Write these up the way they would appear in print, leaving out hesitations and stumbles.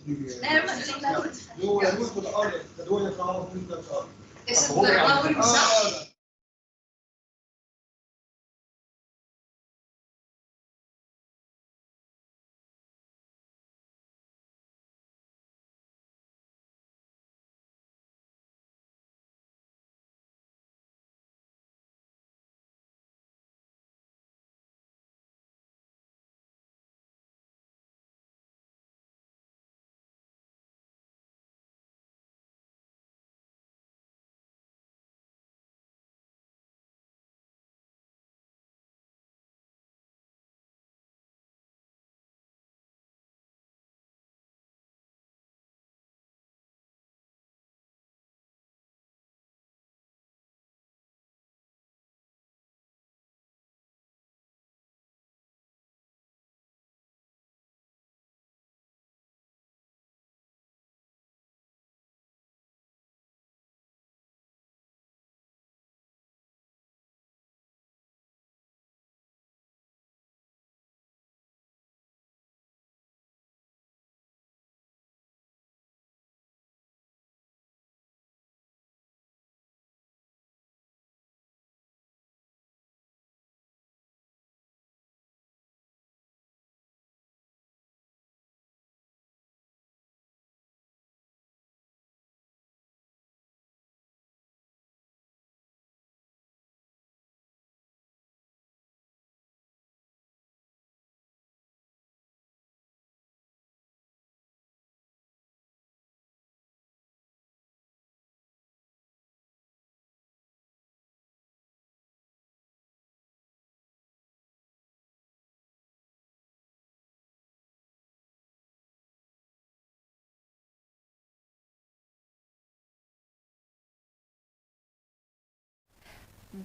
nu... Nee, maar ik laat het. Doe het voor de oude. Dat doe je gewoon niet dat zo. Is het nou voor mezelf?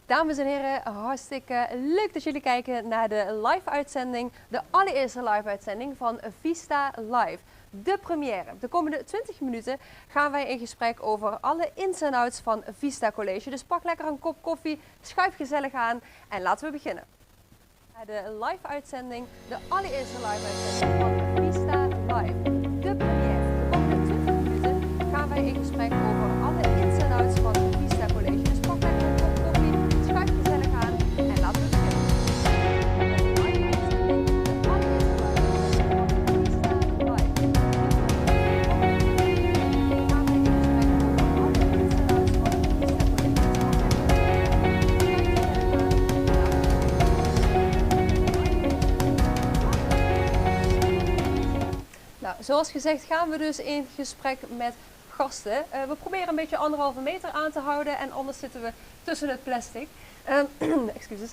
Dames en heren, hartstikke leuk dat jullie kijken naar de live-uitzending, de allereerste live-uitzending van Vista Live. De première. De komende 20 minuten gaan wij in gesprek over alle ins en outs van Vista College. Dus pak lekker een kop koffie, schuif gezellig aan en laten we beginnen. De live-uitzending, de allereerste live-uitzending van Vista Live. De première. De komende 20 minuten gaan wij in gesprek over alle ins en outs van Vista College. Dus pak lekker een kop koffie, schuif gezellig aan en laten we beginnen. De live-uitzending, de allereerste live-uitzending van Vista Live. Zoals gezegd gaan we dus in gesprek met gasten. We proberen een beetje 1,5 meter aan te houden en anders zitten we tussen het plastic. Excuses.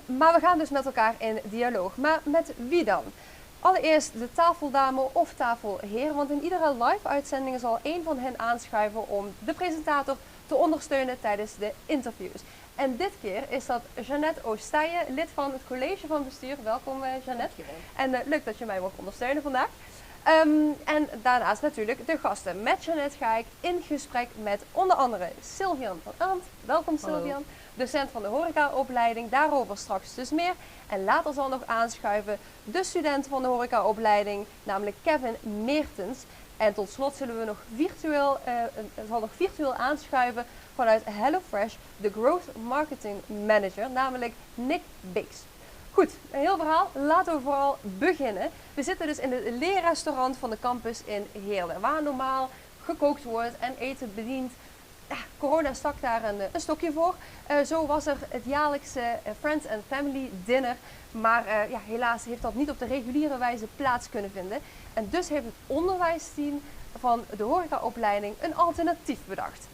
Maar we gaan dus met elkaar in dialoog. Maar met wie dan? Allereerst de tafeldame of tafelheer, want in iedere live-uitzending zal één van hen aanschuiven om de presentator te ondersteunen tijdens de interviews. En dit keer is dat Jeannette Oostijen, lid van het college van bestuur. Welkom Jeannette. En leuk dat je mij mag ondersteunen vandaag. En daarnaast natuurlijk de gasten. Met Jeannette ga ik in gesprek met onder andere Sylvian van Arndt. Welkom Sylvian. Docent van de horecaopleiding. Daarover straks dus meer. En later zal nog aanschuiven de student van de horecaopleiding, namelijk Kevin Meertens. En tot slot zullen we nog virtueel aanschuiven vanuit HelloFresh de Growth Marketing Manager, namelijk Nick Biggs. Goed, een heel verhaal. Laten we vooral beginnen. We zitten dus in het leerrestaurant van de campus in Heerlen, waar normaal gekookt wordt en eten bediend. Ja, corona stak daar een stokje voor. Zo was er het jaarlijkse Friends and Family Dinner. Maar ja, helaas heeft dat niet op de reguliere wijze plaats kunnen vinden. En dus heeft het onderwijsteam van de horecaopleiding een alternatief bedacht.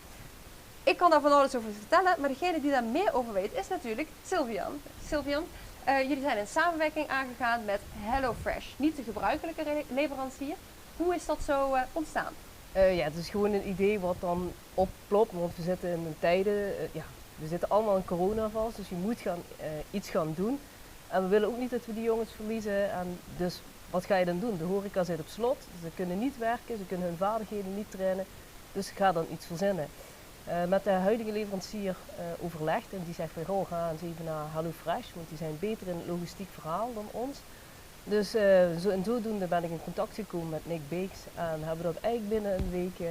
Ik kan daar van alles over vertellen, maar degene die daar meer over weet is natuurlijk Sylvian. Sylvian, jullie zijn in samenwerking aangegaan met HelloFresh, niet de gebruikelijke leverancier. Hoe is dat zo ontstaan? Ja, het is gewoon een idee wat dan oplopt, want we zitten in een tijden, we zitten allemaal in corona vast, dus je moet iets gaan doen. En we willen ook niet dat we die jongens verliezen, en dus wat ga je dan doen? De horeca zit op slot, ze kunnen niet werken, ze kunnen hun vaardigheden niet trainen, dus ga dan iets verzinnen. Met de huidige leverancier overlegd en die zegt van goh, ga eens even naar HelloFresh, want die zijn beter in het logistiek verhaal dan ons. Dus zodoende ben ik in contact gekomen met Nick Beeks en hebben dat eigenlijk binnen een week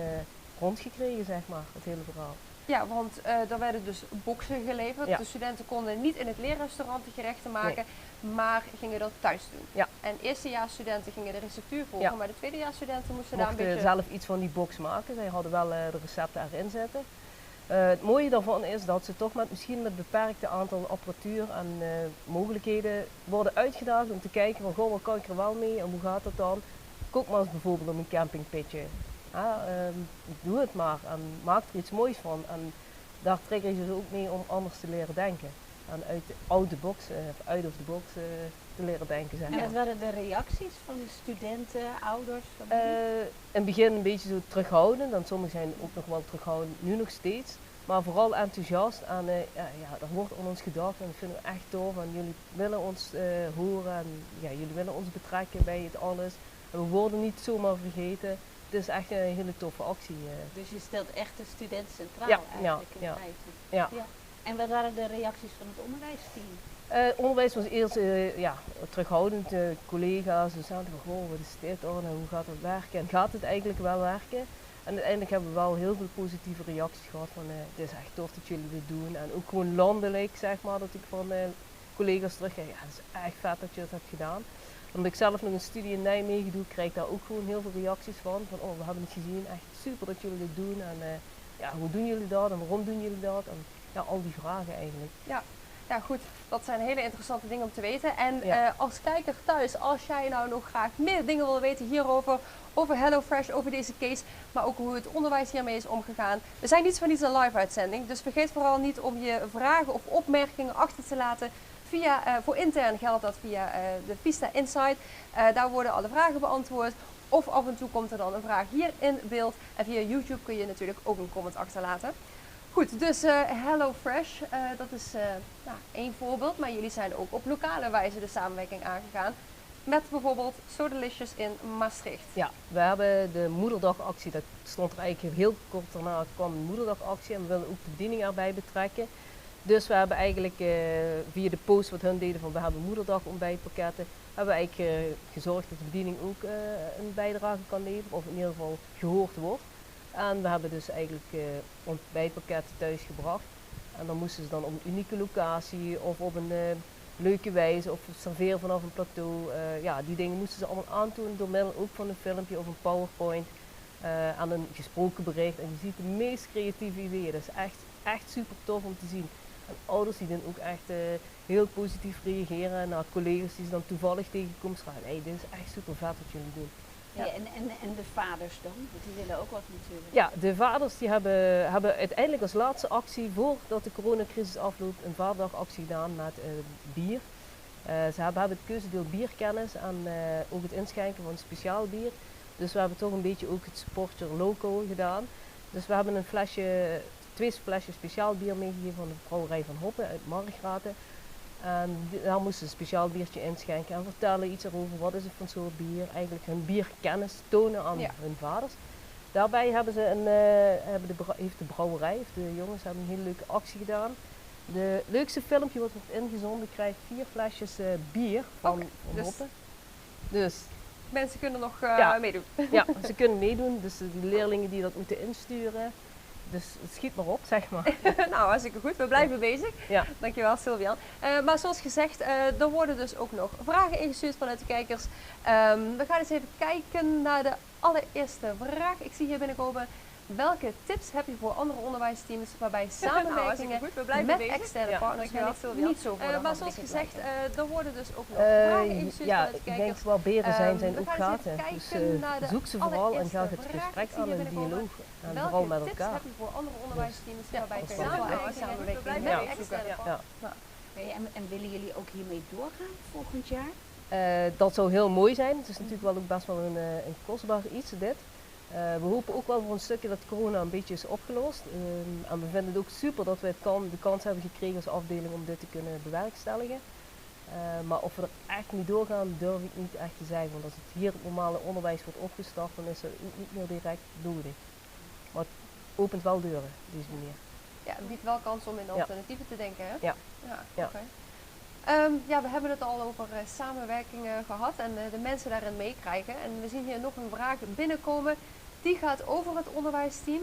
rondgekregen, zeg maar, het hele verhaal. Ja, want er werden dus boxen geleverd. Ja. De studenten konden niet in het leerrestaurant de gerechten maken, maar gingen dat thuis doen. Ja. En eerstejaarsstudenten gingen de receptuur volgen, Ja. maar de tweedejaarsstudenten moesten daar een Mochten beetje... zelf iets van die box maken. Zij hadden wel de recepten erin zitten. Het mooie daarvan is dat ze toch misschien met beperkte aantal apparatuur en mogelijkheden worden uitgedaagd om te kijken van goh, wat kan ik er wel mee en hoe gaat dat dan? Kook maar eens bijvoorbeeld op een campingpitje. Doe het maar en maak er iets moois van. En daar trigger je ze ook mee om anders te leren denken. En uit de box, of out of the box te leren denken. Zeg maar. En wat waren de reacties van de studenten, ouders? In het begin een beetje zo terughoudend, en sommigen zijn ook nog wel terughoudend, nu nog steeds. Maar vooral enthousiast en er wordt aan ons gedacht en dat vinden we echt tof. En jullie willen ons horen en jullie willen ons betrekken bij het alles. En we worden niet zomaar vergeten. Het is echt een hele toffe actie. Dus je stelt echt de student centraal Ja, eigenlijk in ja, feite. ja. En wat waren de reacties van het onderwijsteam? Het onderwijs was eerst terughoudend. Collega's, docenten van goh, wat is dit dan en hoe gaat het werken? En gaat het eigenlijk wel werken? En uiteindelijk hebben we wel heel veel positieve reacties gehad van het is echt tof dat jullie dit doen. En ook gewoon landelijk zeg maar, dat ik van collega's terugkrijg, ja het is echt vet dat je dat hebt gedaan. Omdat ik zelf nog een studie in Nijmegen doe, krijg ik daar ook gewoon heel veel reacties van oh we hebben het gezien, echt super dat jullie dit doen. En hoe doen jullie dat en waarom doen jullie dat? En ja, al die vragen eigenlijk. Ja goed, dat zijn hele interessante dingen om te weten. En Ja. als kijker thuis, als jij nou nog graag meer dingen wil weten hierover, over HelloFresh, over deze case, maar ook hoe het onderwijs hiermee is omgegaan. We zijn niets van niets een live uitzending, dus vergeet vooral niet om je vragen of opmerkingen achter te laten. Voor intern geldt dat via de Vista Insight. Daar worden alle vragen beantwoord. Of af en toe komt er dan een vraag hier in beeld. En via YouTube kun je natuurlijk ook een comment achterlaten. Goed, dus HelloFresh, dat is één voorbeeld. Maar jullie zijn ook op lokale wijze de samenwerking aangegaan. Met bijvoorbeeld So Delicious in Maastricht. Ja, we hebben de moederdagactie, dat stond er eigenlijk heel kort daarna, kwam de moederdagactie en we willen ook de bediening erbij betrekken. Dus we hebben eigenlijk via de post wat hun deden van we hebben moederdag ontbijtpakketten, hebben we eigenlijk gezorgd dat de bediening ook een bijdrage kan leveren of in ieder geval gehoord wordt. En we hebben dus eigenlijk ontbijtpakketten thuis gebracht. En dan moesten ze dan op een unieke locatie of op een leuke wijze of serveren vanaf een plateau. Die dingen moesten ze allemaal aantonen door middel ook van een filmpje of een PowerPoint aan een gesproken bericht. En je ziet de meest creatieve ideeën. Dat is echt super tof om te zien. En ouders die dan ook echt heel positief reageren naar collega's die ze dan toevallig tegenkomen. Schrijven, hey, dit is echt super vet wat jullie doen. Ja. En de vaders dan? Want die willen ook wat natuurlijk. Ja, de vaders die hebben uiteindelijk als laatste actie voordat de coronacrisis afloopt een vaderdagactie gedaan met bier. Ze hebben het keuzedeel bierkennis en ook het inschenken van speciaal bier. Dus we hebben toch een beetje ook het supporter local gedaan. Dus we hebben twee flesjes speciaal bier meegegeven van de brouwerij van Hoppen uit Margraten. En daar moesten ze een speciaal biertje inschenken en vertellen iets erover. Wat is het voor soort bier? Eigenlijk hun bierkennis tonen aan hun vaders. Daarbij heeft de brouwerij, of de jongens, hebben een hele leuke actie gedaan. De leukste filmpje wat wordt ingezonden krijgt 4 flesjes bier van Hoppen. Dus Mensen kunnen nog meedoen. ja, ze kunnen meedoen. Dus die leerlingen die dat moeten insturen. Dus schiet maar op, zeg maar. Nou, hartstikke goed. We blijven bezig. Ja. Dankjewel, Sylvian. Maar zoals gezegd, er worden dus ook nog vragen ingestuurd vanuit de kijkers. We gaan eens even kijken naar de allereerste vraag. Ik zie hier binnenkomen. Welke tips heb je voor andere onderwijsteams waarbij samenwerkingen met externe partners niet zo voor maar zoals gezegd, er worden dus ook nog vragen ingestuurd vanuit de kijkers. Ik denk waar beren zijn ook gaten. Dus Dus zoek ze vooral en ga het gesprek aan en dialoog. En vooral met elkaar. Welke tips heb je voor andere onderwijsteams waarbij dat samenwerking met externe partners? En willen jullie ook hiermee doorgaan volgend jaar? Dat zou heel mooi zijn. Het is natuurlijk wel ook best wel een kostbaar iets dit. We hopen ook wel voor een stukje dat corona een beetje is opgelost. En we vinden het ook super dat we de kans hebben gekregen als afdeling om dit te kunnen bewerkstelligen. Maar of we er echt mee doorgaan, durf ik niet echt te zeggen. Want als het hier het normale onderwijs wordt opgestart, dan is het ook niet meer direct nodig. Maar het opent wel deuren, deze manier. Ja, het biedt wel kans om in alternatieven te denken, hè? Ja. Oké. Ja, we hebben het al over samenwerkingen gehad en de mensen daarin meekrijgen. En we zien hier nog een vraag binnenkomen. Die gaat over het onderwijsteam.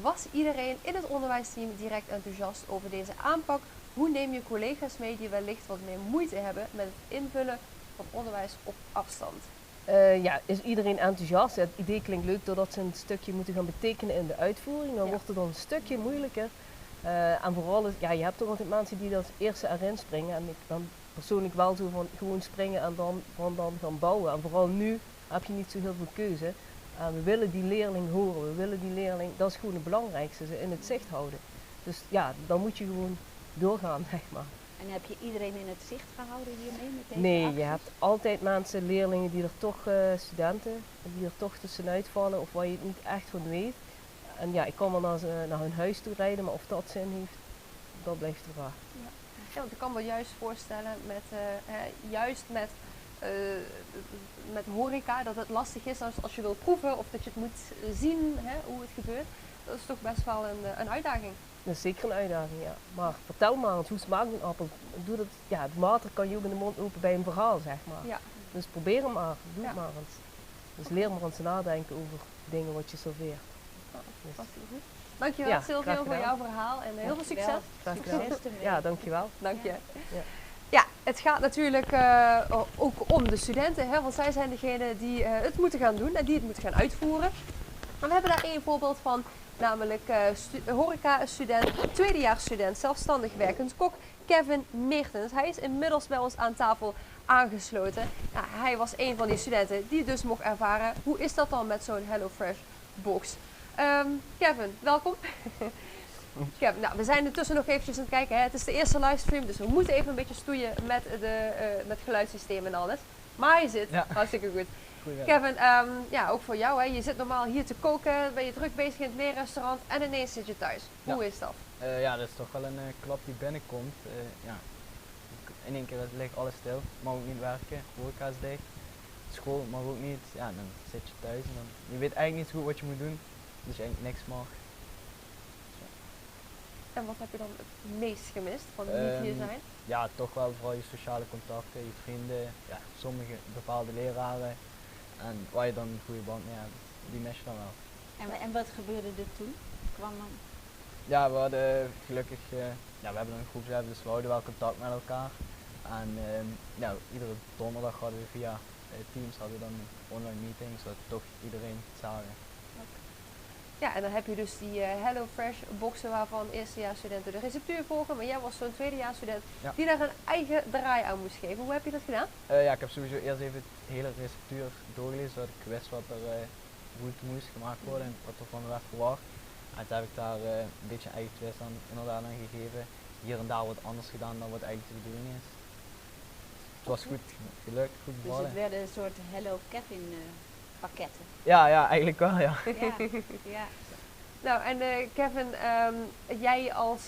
Was iedereen in het onderwijsteam direct enthousiast over deze aanpak? Hoe neem je collega's mee die wellicht wat meer moeite hebben met het invullen van onderwijs op afstand? Ja, is iedereen enthousiast? Ja, het idee klinkt leuk doordat ze een stukje moeten gaan betekenen in de uitvoering. Dan Ja. wordt het dan een stukje moeilijker. En vooral, ja, je hebt toch altijd mensen die als eerste erin springen. En ik ben persoonlijk wel zo van gewoon springen en dan gaan bouwen. En vooral nu heb je niet zo heel veel keuze. We willen die leerling horen, we willen die leerling, dat is gewoon het belangrijkste, ze in het zicht houden. Dus ja, dan moet je gewoon doorgaan, zeg maar. En heb je iedereen in het zicht gehouden hiermee met deze Nee, acties? je hebt altijd mensen, leerlingen die er toch, studenten, die er toch tussenuit vallen of waar je het niet echt van weet. En ja, ik kan wel naar hun huis toe rijden, maar of dat zin heeft, dat blijft de vraag. Ja, want ik kan me juist voorstellen met horeca dat het lastig is als je wilt proeven of dat je het moet zien hoe het gebeurt. Dat is toch best wel een uitdaging. Dat is zeker een uitdaging, ja. Maar vertel maar eens, hoe smaakt een appel? Doe dat, ja, het water kan je ook in de mond lopen bij een verhaal, zeg maar. Ja. Dus probeer hem maar, doe Ja. het maar eens. Dus leer maar eens nadenken over dingen wat je serveert. Dus, Hartstikke goed. Dankjewel Ja, Silvio graag voor gedaan. jouw verhaal en heel veel succes. graag gedaan. Succes ermee. Ja, dankjewel. Dank je. Ja. Ja, het gaat natuurlijk ook om de studenten, want zij zijn degene die het moeten gaan doen en die het moeten gaan uitvoeren. En we hebben daar één voorbeeld van, namelijk horeca-student, tweedejaarsstudent, zelfstandig werkend kok, Kevin Meertens. Hij is inmiddels bij ons aan tafel aangesloten. Nou, hij was een van die studenten die dus mocht ervaren, hoe is dat dan met zo'n HelloFresh box? Kevin, welkom. Kevin, nou, we zijn intussen nog eventjes aan het kijken. Hè. Het is de eerste livestream, dus we moeten even een beetje stoeien met het geluidssysteem en alles. Maar hij zit, Ja. hartstikke goed. Goeiedag. Kevin, ja, ook voor jou. Hè. Je zit normaal hier te koken, ben je druk bezig in het leerrestaurant en ineens zit je thuis. Ja. Hoe is dat? Ja, dat is toch wel een klap die binnenkomt. Ja. In één keer ligt alles stil, mag ook niet werken, horeca is dicht, school mag ook niet. Ja, dan zit je thuis en dan, je weet eigenlijk niet zo goed wat je moet doen, dus je eigenlijk niks mag. En wat heb je dan het meest gemist van niet hier zijn? Ja, toch wel vooral je sociale contacten, je vrienden, ja, sommige bepaalde leraren en waar je dan een goede band mee hebt, die mis je dan wel. En wat gebeurde er toen? Kwam dan? Ja, we hadden gelukkig, ja, we hebben een groepsapp, dus we houden wel contact met elkaar. En ja, iedere donderdag hadden we via Teams hadden we dan een online meeting, zodat toch iedereen zagen. Ja, en dan heb je dus die HelloFresh boxen waarvan eerstejaarsstudenten de receptuur volgen. Maar jij was zo'n tweedejaarsstudent Ja. die daar een eigen draai aan moest geven. Hoe heb je dat gedaan? Ja, ik heb sowieso eerst even het hele receptuur doorgelezen, zodat ik wist wat er hoe het moest gemaakt worden en wat er van werd verwacht. En toen heb ik daar een beetje eigen twist aan inderdaad aan gegeven. Hier en daar wat anders gedaan dan wat eigenlijk de bedoeling is. Het was goed gelukt, goed Dus bevallen. het werden een soort Hello Kevin pakketten. Ja, eigenlijk wel, ja. Ja, ja. Nou, en Kevin, jij als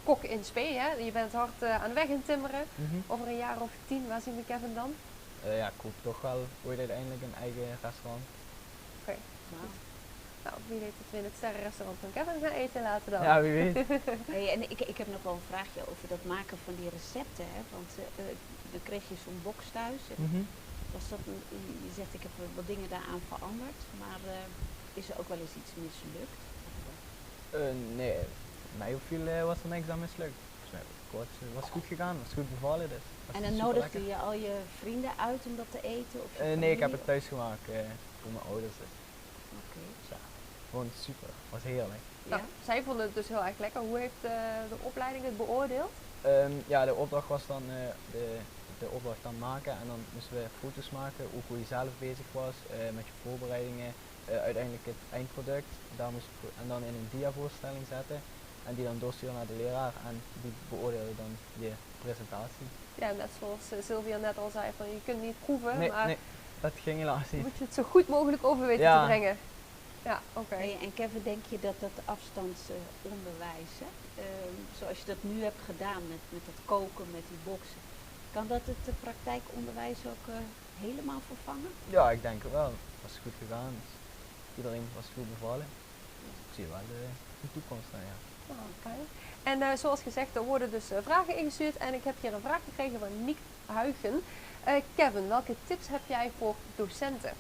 kok in Spee, hè? Je bent hard aan de weg in timmeren. Over een jaar of 10, waar zien we Kevin dan? Ja, ik hoop toch wel ooit uiteindelijk een eigen restaurant. Wauw. Nou, wie weet dat we in het sterrenrestaurant van Kevin gaan eten laten dan. Ja, wie weet. Hey, en ik heb nog wel een vraagje over dat maken van die recepten. Hè? Want dan kreeg je zo'n box thuis. En was dat je zegt ik heb wat dingen daaraan veranderd. Maar is er ook wel eens iets mislukt? Nee, mij opviel was er niks aan mislukt. Volgens mij was het goed gegaan, was goed bevallen dus. Was En dan superlekker. nodigde je al je vrienden uit om dat te eten? Of je Nee, ik heb familie? het thuis gemaakt voor mijn ouders. Dus. Oké. Gewoon super, was heerlijk. Nou, Ja? zij vonden het dus heel erg lekker. Hoe heeft de opleiding het beoordeeld? Ja, de opdracht was dan de opdracht dan maken en dan moesten we foto's maken, ook hoe je zelf bezig was met je voorbereidingen, uiteindelijk het eindproduct, daar en dan in een diavoorstelling zetten en die dan doorsturen naar de leraar en die beoordeelde dan je presentatie. Ja, net zoals Sylvia net al zei, van je kunt niet proeven, Nee, maar nee, dat ging helaas niet. moet je het zo goed mogelijk over weten Ja. te brengen. Ja, oké. Hey, en Kevin, denk je dat dat afstandsonderwijs, zoals je dat nu hebt gedaan met dat koken, met die boksen, kan dat het praktijkonderwijs ook helemaal vervangen? Ja, ik denk het wel. Het was goed gegaan, dus iedereen was goed bevallen. Ik zie wel de toekomst dan, ja. Oké. En zoals gezegd, er worden dus vragen ingestuurd. En ik heb hier een vraag gekregen van Nick Huigen. Kevin, welke tips heb jij voor docenten?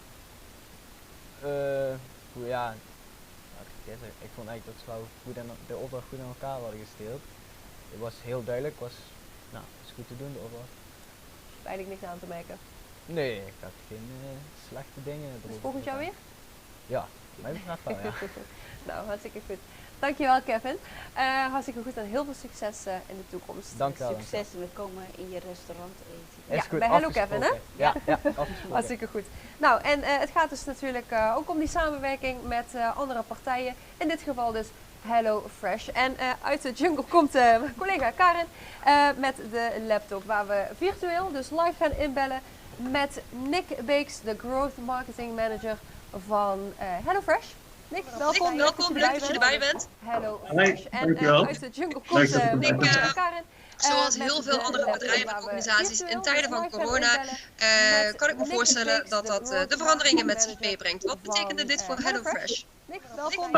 Ja, ik vond eigenlijk dat ze wel goed de opdracht goed in elkaar hadden gesteeld. Het was heel duidelijk, het is goed te doen, de opdracht. Eigenlijk niks aan te merken. Nee, ik had geen slechte dingen. Dus volgend jaar weer? Ja, mij betreft wel, ja. Nou, hartstikke goed. Dankjewel Kevin. Hartstikke goed en heel veel succes in de toekomst. Dankjewel. Succes en we komen in je restaurant eten. Is goed, bij Hello Kevin, hè? Ja, afgesproken. Hartstikke goed. Nou, en het gaat dus natuurlijk ook om die samenwerking met andere partijen. In dit geval dus Hello Fresh. En uit de jungle komt mijn collega Karin met de laptop waar we virtueel, dus live gaan inbellen met Nick Beeks, de Growth Marketing Manager van Hello Fresh. Nick, welkom. Leuk dat je erbij bent. Hello Hoi, Fresh. En dankjewel. uit de jungle Leuk komt dat je erbij mijn bent. collega Karin. Zoals met heel veel de andere laptop bedrijven waar en we organisaties virtueel, in tijden dus van live gaan corona, inbellen kan ik me met voorstellen Nick dat Beeks, dat de de veranderingen met zich Growth meebrengt. Wat van, betekende dit voor HelloFresh? Nick, welkom.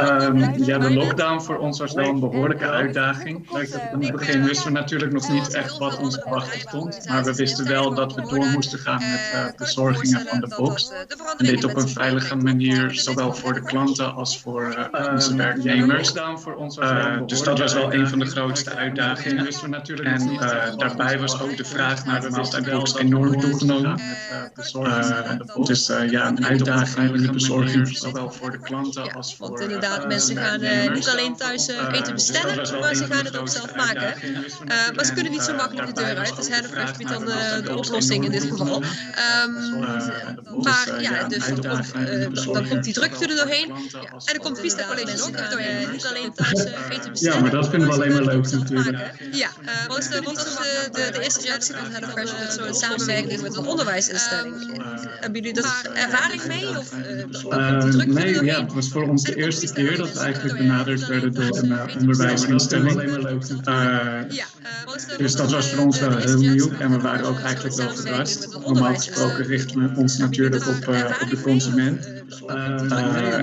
Ja, de lockdown voor ons was wel een behoorlijke uitdaging. In het begin wisten we natuurlijk nog niet echt wat ons te wachten stond. Maar we wisten wel dat we door moesten gaan met bezorgingen van de box. En dit op een veilige manier, zowel voor de klanten als voor onze werknemers. Dus dat was wel een van de grootste uitdagingen. En daarbij was ook de vraag naar de multibox enorm toegenomen. Dus ja, een uitdaging in de bezorging, zowel voor de klanten als voor Want inderdaad, mensen gaan niet alleen thuis eten bestellen, maar ze gaan het ook zelf maken. Maar ze kunnen niet zo makkelijk de deur uit. Dus HelloFresh biedt dan de oplossing in dit geval. Maar ja, dus dan komt die drukte er doorheen. En dan komt Vista College ook doorheen. Niet alleen thuis eten bestellen. Ja, maar dat vinden we alleen maar leuk natuurlijk. Ja, wat is de eerste reactie van HelloFresh met zo'n samenwerking met een onderwijsinstelling? Hebben jullie daar ervaring mee? Of komt die drukte er Nee, doorheen? ja, het was voor ons de eerste keer dat we eigenlijk benaderd werden door een onderwijsinstelling. Dus dat was voor ons wel heel nieuw en we waren ook eigenlijk wel verrast. Normaal gesproken richten we ons natuurlijk op de consument.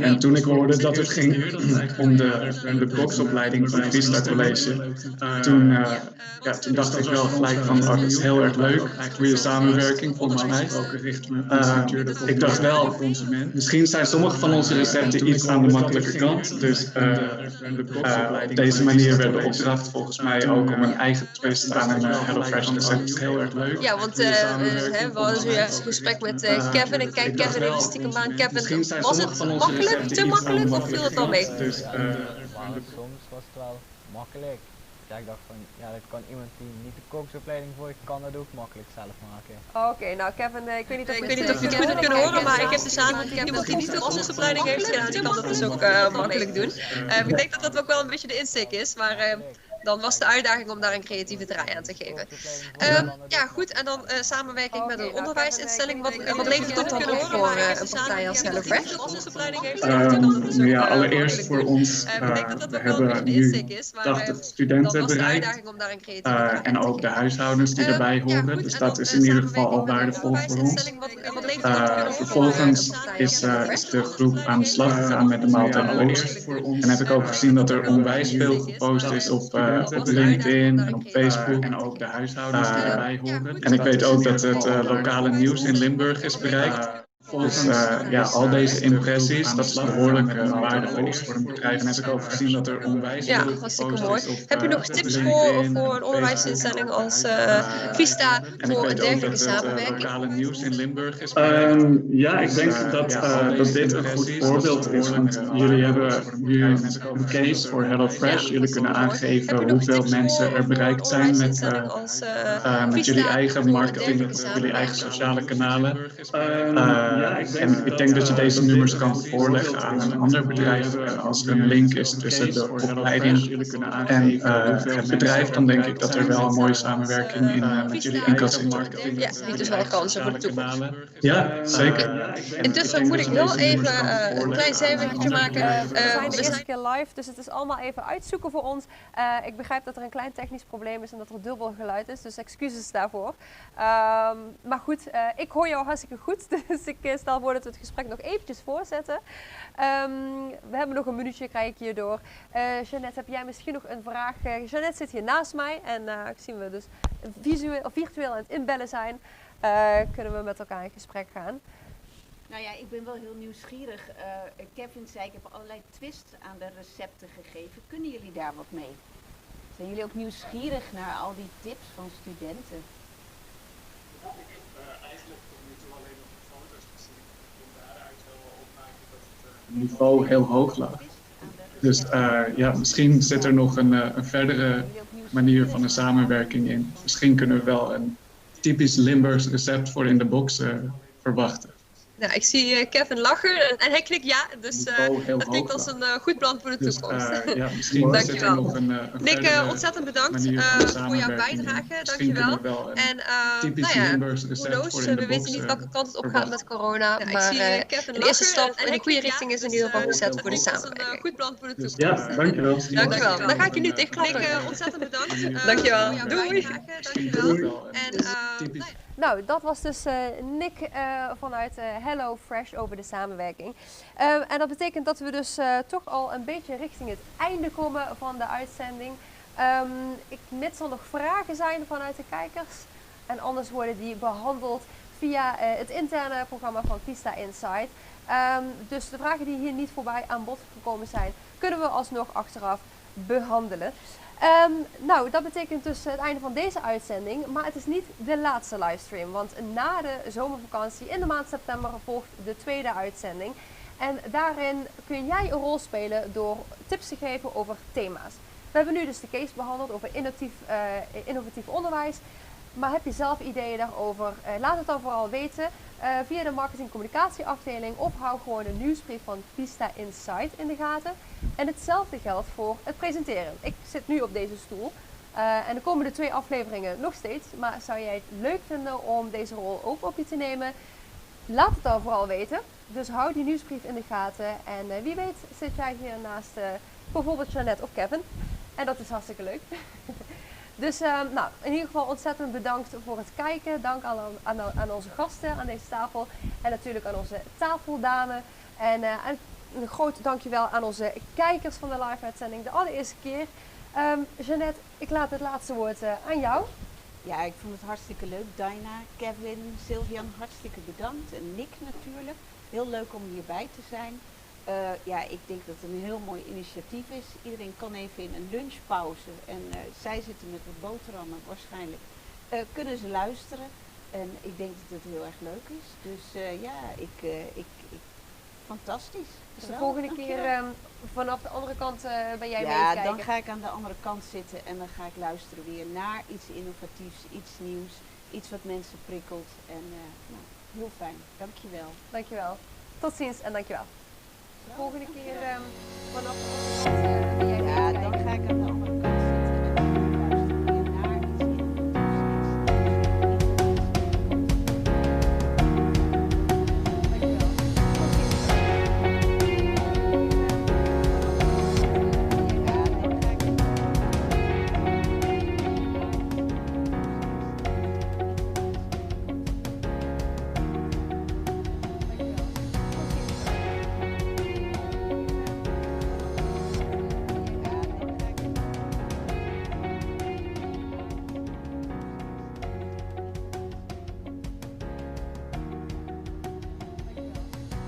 En toen ik hoorde dat het ging om de boxopleiding van Vista College, toen dacht ik wel gelijk van, dat is heel erg leuk, goede samenwerking volgens mij. Ik dacht wel, misschien zijn sommige van onze recepten iets aan de makkelijke kant, dus op deze manier werd de opdracht volgens mij ook om een eigen twist aan een HelloFresh recept heel erg leuk. Ja, want we hadden zojuist een gesprek met Kevin en kijk Kevin even stiekem aan. Kevin, was het makkelijk, te makkelijk of viel het al mee? Soms was het wel makkelijk. Ja, ik dacht van, ja, dat kan iemand die niet de koksopleiding voor kan dat ook makkelijk zelf maken. Oké, nou Kevin, ik weet niet of je het goed hebt kunnen horen, maar ik heb dus aan iemand die niet de koksopleiding heeft gedaan, die kan dat dus ook makkelijk doen. Ik denk dat dat ook wel een beetje de insteek is, maar dan was de uitdaging om daar een creatieve draai aan te geven. Ja, goed, en dan samenwerking met een onderwijsinstelling. Wat levert dat dan op voor een partij als HelloFresh? Ja, allereerst voor ons, we hebben nu 80 studenten bereikt en ook de huishoudens die daarbij horen. Dus dat is in ieder geval al waardevol voor ons. Vervolgens is de groep aan de slag gegaan met de maaltijd. En heb ik ook gezien dat er onwijs veel gepost is op LinkedIn en op Facebook en ook de huishoudens die erbij horen. En ik weet ook dat het lokale nieuws in Limburg is bereikt. Dus al deze impressies, dat is behoorlijk waardevol voor een bedrijf. En heb ik ook gezien dat er onwijs veel hartstikke mooi. Heb je nog tips voor een onderwijsinstelling als Vista voor een dergelijke samenwerking? Lokale nieuws in Limburg is ja, ik denk dat dit een goed voorbeeld is. Want jullie hebben nu een case voor HelloFresh. Jullie kunnen aangeven hoeveel mensen er bereikt zijn met jullie eigen marketing, met jullie eigen sociale kanalen. En ik denk dat je deze nummers kan voorleggen aan een ander bedrijf. En als er een link is tussen de opleiding en het bedrijf, dan denk ik dat er wel een mooie samenwerking in kan zitten. Ja, die dus wel kansen voor de toekomst. Ja, zeker. Intussen moet ik heel even een klein zijwegje maken. We zijn de eerste keer live, dus het is allemaal even uitzoeken voor ons. Ik begrijp dat er een klein technisch probleem is en dat er dubbel geluid is, dus excuses daarvoor. Maar goed, ik hoor jou hartstikke goed, dus ik is, dan wordt het gesprek nog eventjes voortzetten. We hebben nog een minuutje, krijg ik hierdoor. Jeannette, heb jij misschien nog een vraag? Jeannette zit hier naast mij en zien we dus virtueel aan het inbellen zijn. Kunnen we met elkaar in gesprek gaan. Nou ja, ik ben wel heel nieuwsgierig. Kevin zei, ik heb allerlei twists aan de recepten gegeven. Kunnen jullie daar wat mee? Zijn jullie ook nieuwsgierig naar al die tips van studenten? Eigenlijk tot nu toe alleen nog de foto's gezien. Om daaruit wel opmaken dat het niveau heel hoog lag. Dus misschien zit er nog een verdere manier van een samenwerking in. Misschien kunnen we wel een typisch Limburgs recept voor in de box verwachten. Nou, ik zie Kevin lachen en hij klikt ja, dus dat klinkt als een goed plan voor de toekomst. Dankjewel. Nick, ontzettend bedankt voor jouw bijdrage, dankjewel. En who knows, we weten niet welke kant het op gaat met corona, maar de eerste stap in de goede richting is in ieder geval gezet voor de samenwerking. Goed plan voor de toekomst. Ja, dankjewel. Dankjewel. Dan ga ik je nu dichtklappen. Nick, ontzettend bedankt. Dankjewel. Doei. Dankjewel. Nou, dat was dus Nick vanuit Hello Fresh over de samenwerking. En dat betekent dat we dus toch al een beetje richting het einde komen van de uitzending. Mits er nog vragen zijn vanuit de kijkers. En anders worden die behandeld via het interne programma van Vista Insight. Dus de vragen die hier niet voorbij aan bod gekomen zijn, kunnen we alsnog achteraf behandelen. Nou, dat betekent dus het einde van deze uitzending, maar het is niet de laatste livestream, want na de zomervakantie in de maand september volgt de tweede uitzending. En daarin kun jij een rol spelen door tips te geven over thema's. We hebben nu dus de case behandeld over innovatief onderwijs, maar heb je zelf ideeën daarover? Laat het dan vooral weten via de marketing communicatie afdeling of hou gewoon de nieuwsbrief van Vista Insight in de gaten. En hetzelfde geldt voor het presenteren. Ik zit nu op deze stoel en de komende 2 afleveringen nog steeds. Maar zou jij het leuk vinden om deze rol ook op je te nemen? Laat het dan vooral weten. Dus hou die nieuwsbrief in de gaten. En wie weet zit jij hier naast bijvoorbeeld Jeannette of Kevin. En dat is hartstikke leuk. Dus nou, in ieder geval ontzettend bedankt voor het kijken. Dank aan onze gasten aan deze tafel. En natuurlijk aan onze tafeldame. En een groot dankjewel aan onze kijkers van de live-uitzending. De allereerste keer. Jeannette, ik laat het laatste woord aan jou. Ja, ik vond het hartstikke leuk. Diana, Kevin, Sylvian, hartstikke bedankt. En Nick natuurlijk. Heel leuk om hierbij te zijn. Ja, ik denk dat het een heel mooi initiatief is. Iedereen kan even in een lunchpauze en zij zitten met wat boterhammen waarschijnlijk. Kunnen ze luisteren en ik denk dat het heel erg leuk is. Dus ja, fantastisch. Dus de volgende keer vanaf de andere kant ben jij mee Ja, kijken? dan ga ik aan de andere kant zitten en dan ga ik luisteren weer naar iets innovatiefs, iets nieuws, iets wat mensen prikkelt. En nou, heel fijn. Dankjewel. Dankjewel. Tot ziens en dankjewel. De volgende keer vanaf de andere kant ben jij mee Ja, kijken? dan ga ik aan de